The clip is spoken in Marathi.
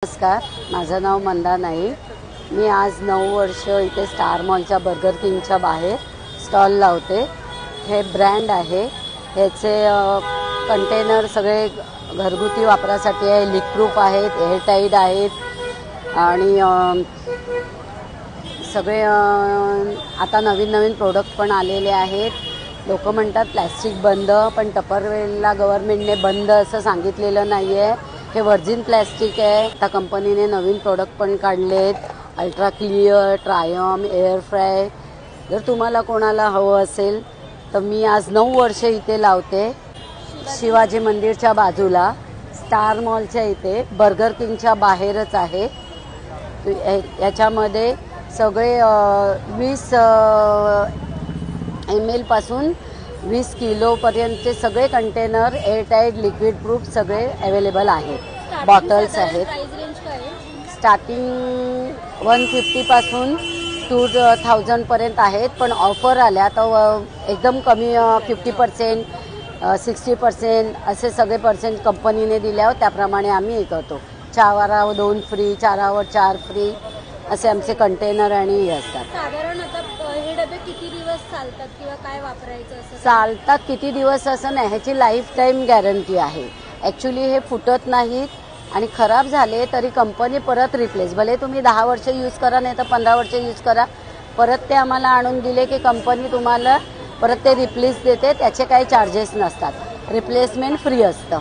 नमस्कार, माझं नाव मंदा नाईक। मी आज 9 वर्ष इथे स्टार मॉलच्या बर्गर किंगच्या बाहेर स्टॉल लावते। हे ब्रँड आहे, ह्याचे कंटेनर सगळे घरगुती वापरासाठी आहे, लीक प्रूफ आहेत, एअरटाईट आहेत आणि सगळे आता नवीन प्रोडक्ट पण आलेले आहेत। लोक म्हणतात प्लॅस्टिक बंद, पण टपरवेलला गव्हर्नमेंटने बंद असं सांगितलेलं नाही आहे। हे व्हर्जिन प्लॅस्टिक आहे। आता कंपनीने नवीन प्रोडक्ट पण काढलेत, अल्ट्रा क्लिअर, ट्रायम, एअर फ्राय। जर तुम्हाला कोणाला हवं असेल तर मी आज 9 वर्ष इथे लावते, शिवाजी मंदिरच्या बाजूला स्टार मॉलच्या इथे बर्गर किंगच्या बाहेरच आहे। याच्यामध्ये सगळे 20 ml पासून 20 किलोपर्यंतचे सगळे कंटेनर एअरटाईट, लिक्विड प्रूफ सगळे अवेलेबल आहेत। बॉटल्स आहेत, स्टार्टिंग 150 पासून 2000 पर्यंत आहेत, पण ऑफर आल्या तर एकदम कमी 50%, 60% असे सगळे पर्सेंट कंपनीने दिल्यावर त्याप्रमाणे आम्ही हे करतो। 4 2 फ्री, 4 4 फ्री असे आमचे कंटेनर आणि हे असतात। साधारण आता हे डबे किती दिवस चालतात किंवा काय वापरायचं असं? चालतात किती दिवस असं नाही, ह्याची लाईफ टाईम गॅरंटी आहे। ॲक्च्युली हे फुटत नाहीत आणि खराब झाले तरी कंपनी परत रिप्लेस, भले तुम्ही 10 वर्ष यूज करा नाही तर 15 वर्ष यूज करा, परत ते आम्हाला आणून दिले की कंपनी तुम्हाला परत ते रिप्लेस देते। त्याचे काही चार्जेस नसतात, रिप्लेसमेंट फ्री असतं।